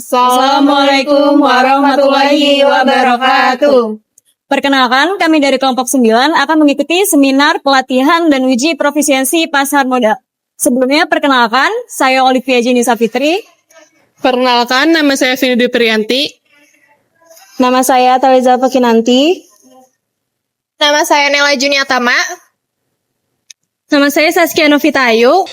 Assalamualaikum warahmatullahi wabarakatuh. Perkenalkan, kami dari kelompok 9 akan mengikuti seminar pelatihan dan uji profisiensi pasar modal. Sebelumnya, perkenalkan, saya Olivia Jenny Safitri. Perkenalkan, nama saya Vini Priyanti. Nama saya Taliza Pekinanti. Nama saya Nela Juniatama. Nama saya Saskia Novitayu.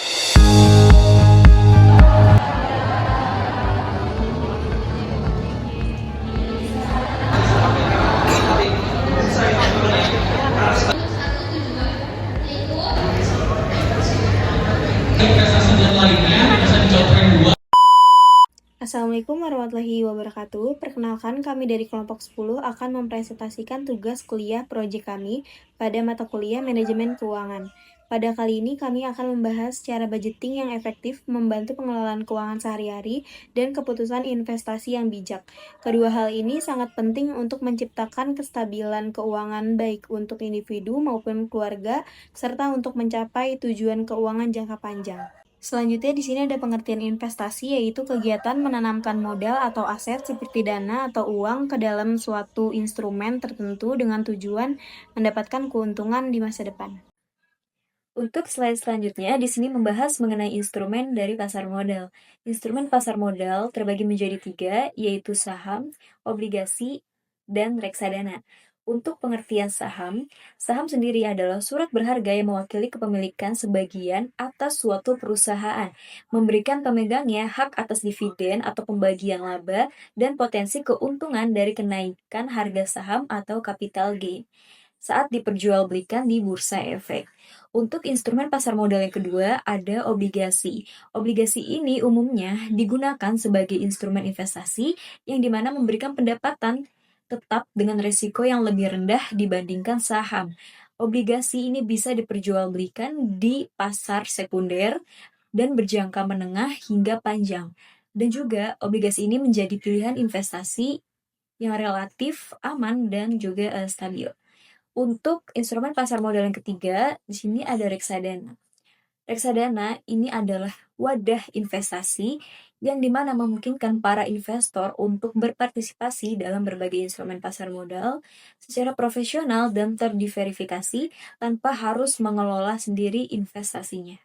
Assalamualaikum warahmatullahi wabarakatuh. Perkenalkan, kami dari kelompok 10 akan mempresentasikan tugas kuliah proyek kami pada mata kuliah Manajemen Keuangan. Pada kali ini kami akan membahas cara budgeting yang efektif, membantu pengelolaan keuangan sehari-hari, dan keputusan investasi yang bijak. Kedua hal ini sangat penting untuk menciptakan kestabilan keuangan baik untuk individu maupun keluarga, serta untuk mencapai tujuan keuangan jangka panjang. Selanjutnya di sini ada pengertian investasi, yaitu kegiatan menanamkan modal atau aset seperti dana atau uang ke dalam suatu instrumen tertentu dengan tujuan mendapatkan keuntungan di masa depan. Untuk slide selanjutnya, di sini membahas mengenai instrumen dari pasar modal. Instrumen pasar modal terbagi menjadi 3, yaitu saham, obligasi, dan reksadana. Untuk pengertian saham, saham sendiri adalah surat berharga yang mewakili kepemilikan sebagian atas suatu perusahaan, memberikan pemegangnya hak atas dividen atau pembagian laba dan potensi keuntungan dari kenaikan harga saham atau capital gain saat diperjualbelikan di bursa efek. Untuk instrumen pasar modal yang kedua, ada obligasi. Obligasi ini umumnya digunakan sebagai instrumen investasi yang dimana memberikan pendapatan tetap dengan risiko yang lebih rendah dibandingkan saham. Obligasi ini bisa diperjualbelikan di pasar sekunder dan berjangka menengah hingga panjang. Dan juga obligasi ini menjadi pilihan investasi yang relatif aman dan juga stabil. Untuk instrumen pasar modal yang ketiga, di sini ada reksadana. Reksadana ini adalah wadah investasi yang dimana memungkinkan para investor untuk berpartisipasi dalam berbagai instrumen pasar modal secara profesional dan terdiverifikasi tanpa harus mengelola sendiri investasinya.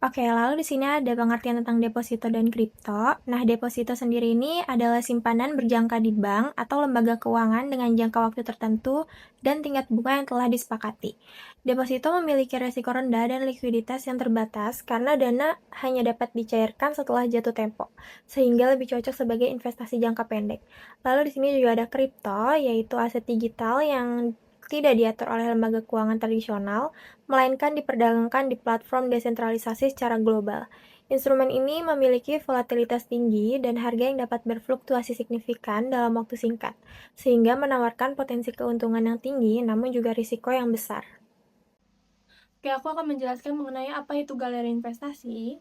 Oke, lalu di sini ada pengertian tentang deposito dan kripto. Nah, deposito sendiri ini adalah simpanan berjangka di bank atau lembaga keuangan dengan jangka waktu tertentu dan tingkat bunga yang telah disepakati. Deposito memiliki risiko rendah dan likuiditas yang terbatas karena dana hanya dapat dicairkan setelah jatuh tempo, sehingga lebih cocok sebagai investasi jangka pendek. Lalu di sini juga ada kripto, yaitu aset digital yang tidak diatur oleh lembaga keuangan tradisional, melainkan diperdagangkan di platform desentralisasi secara global. Instrumen ini memiliki volatilitas tinggi dan harga yang dapat berfluktuasi signifikan dalam waktu singkat, sehingga menawarkan potensi keuntungan yang tinggi namun juga risiko yang besar. Oke, aku akan menjelaskan mengenai apa itu galeri investasi.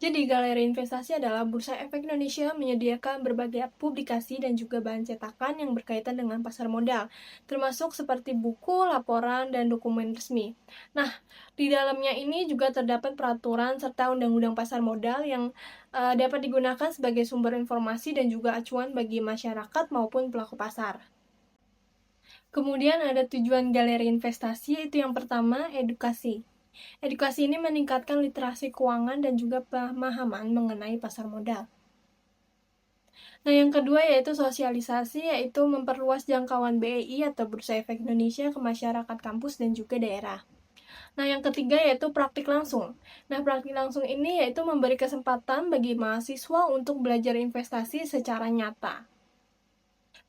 Jadi, galeri investasi adalah Bursa Efek Indonesia menyediakan berbagai publikasi dan juga bahan cetakan yang berkaitan dengan pasar modal, termasuk seperti buku, laporan, dan dokumen resmi. Nah, di dalamnya ini juga terdapat peraturan serta undang-undang pasar modal yang dapat digunakan sebagai sumber informasi dan juga acuan bagi masyarakat maupun pelaku pasar. Kemudian ada tujuan galeri investasi, yaitu yang pertama, edukasi. Edukasi ini meningkatkan literasi keuangan dan juga pemahaman mengenai pasar modal. Nah, yang kedua yaitu sosialisasi, yaitu memperluas jangkauan BEI atau Bursa Efek Indonesia ke masyarakat kampus dan juga daerah. Nah, yang ketiga yaitu praktik langsung. Nah, praktik langsung ini yaitu memberi kesempatan bagi mahasiswa untuk belajar investasi secara nyata.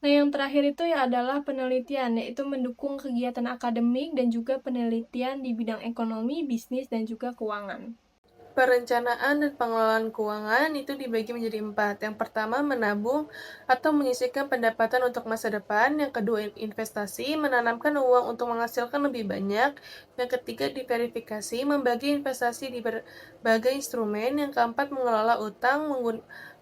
Nah, yang terakhir itu adalah penelitian, yaitu mendukung kegiatan akademik dan juga penelitian di bidang ekonomi, bisnis, dan juga keuangan. Perencanaan dan pengelolaan keuangan itu dibagi menjadi 4. Yang pertama, menabung atau menyisihkan pendapatan untuk masa depan. Yang kedua, investasi, menanamkan uang untuk menghasilkan lebih banyak. Yang ketiga, diverifikasi, membagi investasi di berbagai instrumen. Yang keempat, mengelola utang,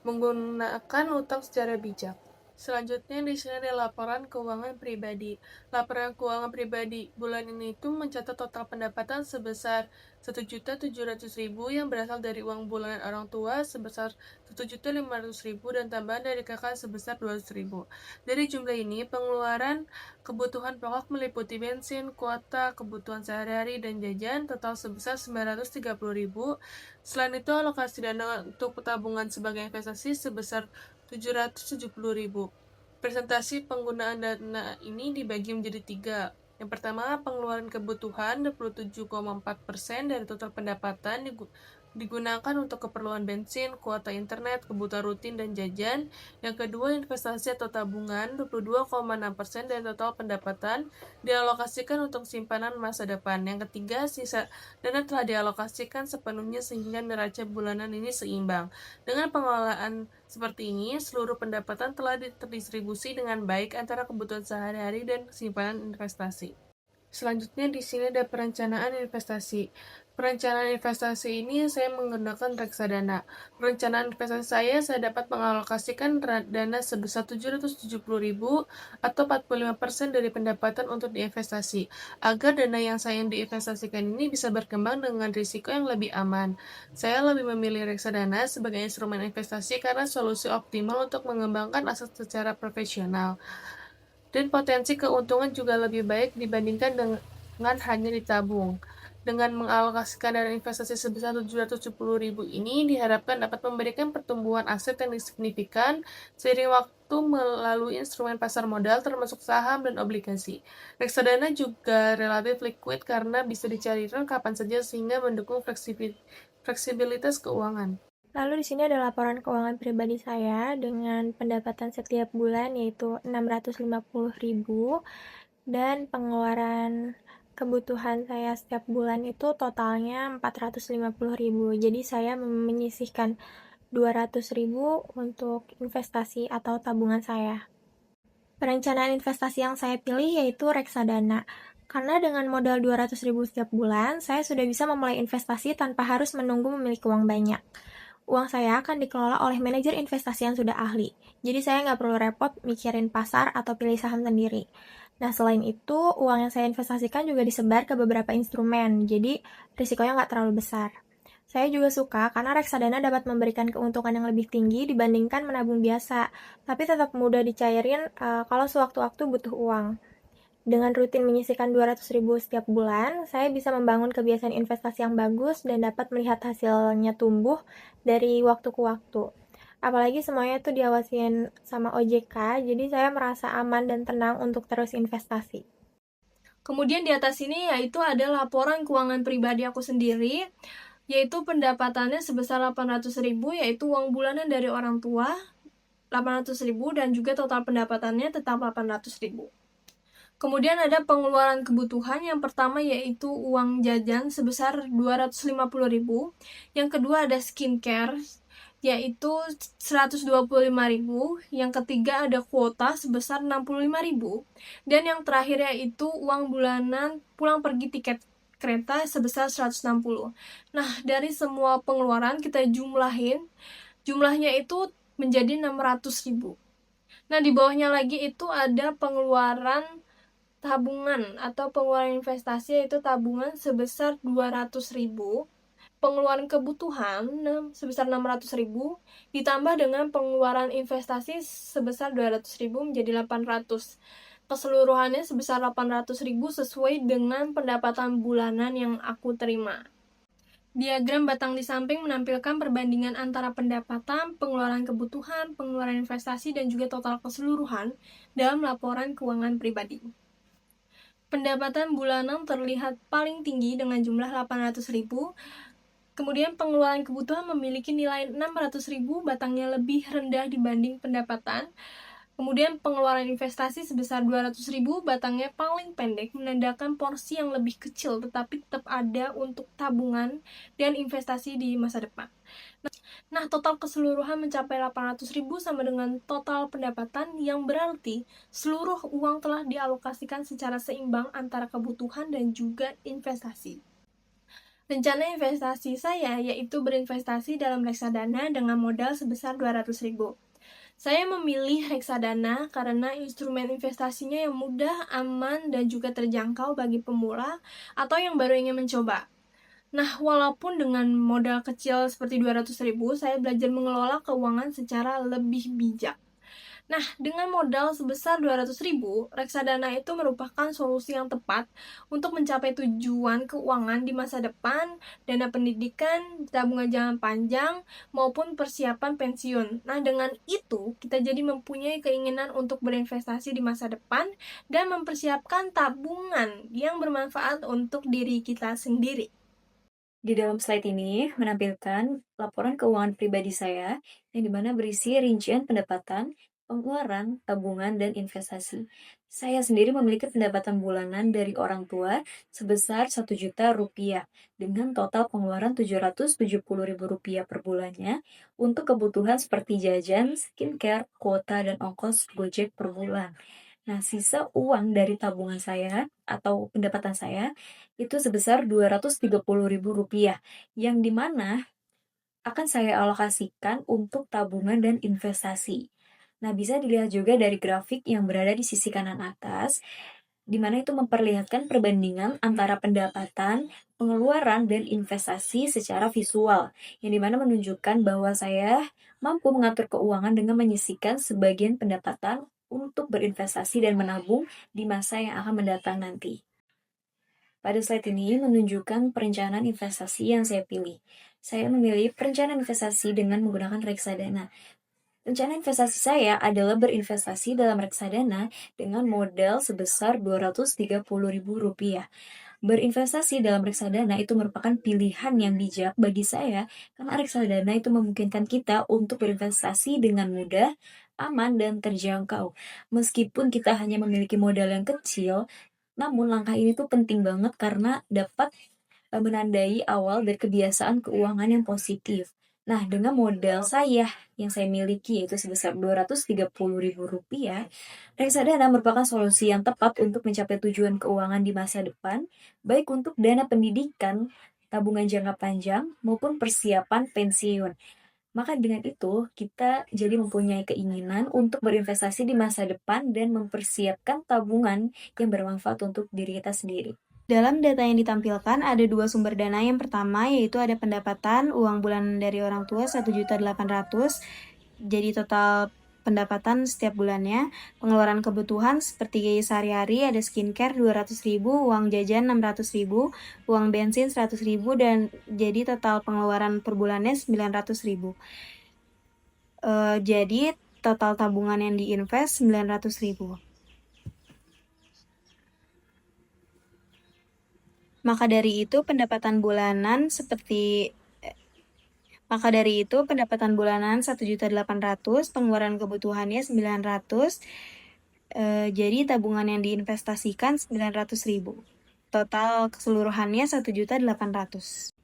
menggunakan utang secara bijak. Selanjutnya di sini ada laporan keuangan pribadi. Laporan keuangan pribadi bulan ini itu mencatat total pendapatan sebesar 1.700.000 yang berasal dari uang bulanan orang tua sebesar 1.500.000 dan tambahan dari kakak sebesar 200.000. Dari jumlah ini, pengeluaran kebutuhan pokok meliputi bensin, kuota, kebutuhan sehari-hari, dan jajan total sebesar 930.000. Selain itu, alokasi dana untuk tabungan sebagai investasi sebesar 770.000. Presentasi penggunaan dana ini dibagi menjadi 3. Yang pertama, pengeluaran kebutuhan 27,4% dari total pendapatan digunakan untuk keperluan bensin, kuota internet, kebutuhan rutin, dan jajan. Yang kedua, investasi atau tabungan 22,6% dari total pendapatan dialokasikan untuk simpanan masa depan. Yang ketiga, sisa dana telah dialokasikan sepenuhnya sehingga neraca bulanan ini seimbang. Dengan pengelolaan seperti ini, seluruh pendapatan telah terdistribusi dengan baik antara kebutuhan sehari-hari dan simpanan investasi. Selanjutnya di sini ada perencanaan investasi. Perencanaan investasi ini saya menggunakan reksadana. Perencanaan investasi saya dapat mengalokasikan dana sebesar 770.000 atau 45% dari pendapatan untuk diinvestasi, agar dana yang saya diinvestasikan ini bisa berkembang dengan risiko yang lebih aman. Saya lebih memilih reksadana sebagai instrumen investasi karena solusi optimal untuk mengembangkan aset secara profesional. Dan potensi keuntungan juga lebih baik dibandingkan dengan hanya ditabung. Dengan mengalokasikan dana investasi sebesar 770.000 ini diharapkan dapat memberikan pertumbuhan aset yang signifikan seiring waktu melalui instrumen pasar modal termasuk saham dan obligasi. Reksadana juga relatif liquid karena bisa dicairkan kapan saja sehingga mendukung fleksibilitas keuangan. Lalu di sini ada laporan keuangan pribadi saya dengan pendapatan setiap bulan yaitu 650.000 dan pengeluaran kebutuhan saya setiap bulan itu totalnya 450.000. Jadi saya menyisihkan 200.000 untuk investasi atau tabungan saya. Perencanaan investasi yang saya pilih yaitu reksadana. Karena dengan modal 200.000 setiap bulan, saya sudah bisa memulai investasi tanpa harus menunggu memiliki uang banyak. Uang saya akan dikelola oleh manajer investasi yang sudah ahli. Jadi saya nggak perlu repot mikirin pasar atau pilih saham sendiri. Nah, selain itu, uang yang saya investasikan juga disebar ke beberapa instrumen, jadi risikonya nggak terlalu besar. Saya juga suka karena reksadana dapat memberikan keuntungan yang lebih tinggi dibandingkan menabung biasa, tapi tetap mudah dicairin kalau sewaktu-waktu butuh uang. Dengan rutin menyisihkan 200.000 setiap bulan, saya bisa membangun kebiasaan investasi yang bagus dan dapat melihat hasilnya tumbuh dari waktu ke waktu. Apalagi semuanya itu diawasin sama OJK, jadi saya merasa aman dan tenang untuk terus investasi. Kemudian di atas ini yaitu ada laporan keuangan pribadi aku sendiri, yaitu pendapatannya sebesar 800.000, yaitu uang bulanan dari orang tua 800.000 dan juga total pendapatannya tetap 800.000. Kemudian ada pengeluaran kebutuhan, yang pertama yaitu uang jajan sebesar 250.000, yang kedua ada skincare yaitu 125.000, yang ketiga ada kuota sebesar 65.000, dan yang terakhir yaitu uang bulanan pulang pergi tiket kereta sebesar 160. Nah, dari semua pengeluaran kita jumlahnya itu menjadi 600.000. Nah, di bawahnya lagi itu ada pengeluaran tabungan atau pengeluaran investasi yaitu tabungan sebesar 200.000, pengeluaran kebutuhan sebesar 600.000 ditambah dengan pengeluaran investasi sebesar 200.000 menjadi 800. Keseluruhannya sebesar 800.000 sesuai dengan pendapatan bulanan yang aku terima. Diagram batang di samping menampilkan perbandingan antara pendapatan, pengeluaran kebutuhan, pengeluaran investasi, dan juga total keseluruhan dalam laporan keuangan pribadi. Pendapatan bulanan terlihat paling tinggi dengan jumlah 800.000, kemudian pengeluaran kebutuhan memiliki nilai 600.000, batangnya lebih rendah dibanding pendapatan. Kemudian pengeluaran investasi sebesar 200.000, batangnya paling pendek, menandakan porsi yang lebih kecil tetapi tetap ada untuk tabungan dan investasi di masa depan. Nah, total keseluruhan mencapai 800.000 sama dengan total pendapatan, yang berarti seluruh uang telah dialokasikan secara seimbang antara kebutuhan dan juga investasi. Rencana investasi saya yaitu berinvestasi dalam reksadana dengan modal sebesar 200.000. Saya memilih reksadana karena instrumen investasinya yang mudah, aman, dan juga terjangkau bagi pemula atau yang baru ingin mencoba. Nah, walaupun dengan modal kecil seperti 200.000, saya belajar mengelola keuangan secara lebih bijak. Nah, dengan modal sebesar 200.000, reksadana itu merupakan solusi yang tepat untuk mencapai tujuan keuangan di masa depan, dana pendidikan, tabungan jangka panjang, maupun persiapan pensiun. Nah, dengan itu, kita jadi mempunyai keinginan untuk berinvestasi di masa depan dan mempersiapkan tabungan yang bermanfaat untuk diri kita sendiri. Di dalam slide ini menampilkan laporan keuangan pribadi saya yang dimana berisi rincian pendapatan, pengeluaran, tabungan, dan investasi. Saya sendiri memiliki pendapatan bulanan dari orang tua sebesar 1 juta rupiah dengan total pengeluaran 770.000 rupiah per bulannya untuk kebutuhan seperti jajan, skincare, kuota, dan ongkos Gojek per bulan. Nah, sisa uang dari tabungan saya atau pendapatan saya itu sebesar 230.000 rupiah, yang dimana akan saya alokasikan untuk tabungan dan investasi. Nah, bisa dilihat juga dari grafik yang berada di sisi kanan atas, di mana itu memperlihatkan perbandingan antara pendapatan, pengeluaran, dan investasi secara visual, yang dimana menunjukkan bahwa saya mampu mengatur keuangan dengan menyisihkan sebagian pendapatan untuk berinvestasi dan menabung di masa yang akan mendatang nanti. Pada slide ini menunjukkan perencanaan investasi yang saya pilih. Saya memilih perencanaan investasi dengan menggunakan reksadana. Rencana investasi saya adalah berinvestasi dalam reksadana dengan modal sebesar Rp230.000. Berinvestasi dalam reksadana itu merupakan pilihan yang bijak bagi saya karena reksadana itu memungkinkan kita untuk berinvestasi dengan mudah, aman, dan terjangkau. Meskipun kita hanya memiliki modal yang kecil, namun langkah ini tuh penting banget karena dapat menandai awal dari kebiasaan keuangan yang positif. Nah, dengan modal saya yang saya miliki yaitu sebesar Rp230.000, reksadana merupakan solusi yang tepat untuk mencapai tujuan keuangan di masa depan, baik untuk dana pendidikan, tabungan jangka panjang, maupun persiapan pensiun. Maka dengan itu, kita jadi mempunyai keinginan untuk berinvestasi di masa depan dan mempersiapkan tabungan yang bermanfaat untuk diri kita sendiri. Dalam data yang ditampilkan ada dua sumber dana. Yang pertama yaitu ada pendapatan uang bulanan dari orang tua 1.800.000, jadi total pendapatan setiap bulannya. Pengeluaran kebutuhan seperti sehari-hari ada skincare 200.000, uang jajan 600.000, uang bensin 100.000, dan jadi total pengeluaran per bulannya 900.000. Jadi total tabungan yang diinvest 900.000. Maka dari itu pendapatan bulanan 1.800.000, pengeluaran kebutuhannya 900, jadi tabungan yang diinvestasikan 900.000. Total keseluruhannya 1.800.000.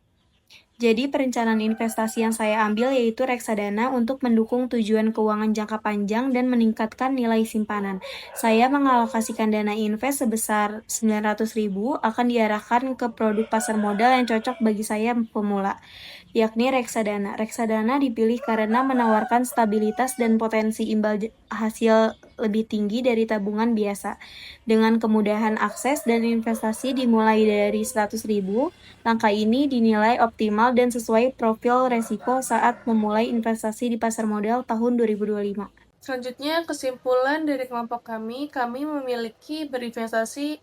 Jadi perencanaan investasi yang saya ambil yaitu reksadana untuk mendukung tujuan keuangan jangka panjang dan meningkatkan nilai simpanan. Saya mengalokasikan dana invest sebesar 900.000 akan diarahkan ke produk pasar modal yang cocok bagi saya pemula, yakni reksadana. Reksadana dipilih karena menawarkan stabilitas dan potensi imbal hasil lebih tinggi dari tabungan biasa. Dengan kemudahan akses dan investasi dimulai dari 100.000, langkah ini dinilai optimal dan sesuai profil resiko saat memulai investasi di pasar modal tahun 2025. Selanjutnya, kesimpulan dari kelompok kami memiliki berinvestasi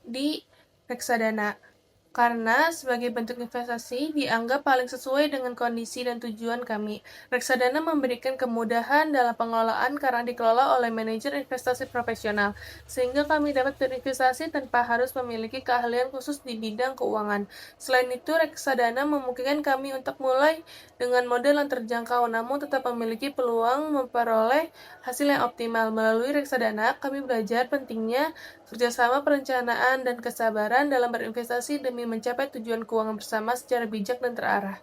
di reksadana karena sebagai bentuk investasi dianggap paling sesuai dengan kondisi dan tujuan kami. Reksadana memberikan kemudahan dalam pengelolaan karena dikelola oleh manajer investasi profesional, sehingga kami dapat berinvestasi tanpa harus memiliki keahlian khusus di bidang keuangan. Selain itu, reksadana memungkinkan kami untuk mulai dengan modal yang terjangkau, namun tetap memiliki peluang memperoleh hasil yang optimal. Melalui reksadana, kami belajar pentingnya kerjasama, perencanaan, dan kesabaran dalam berinvestasi demi mencapai tujuan keuangan bersama secara bijak dan terarah.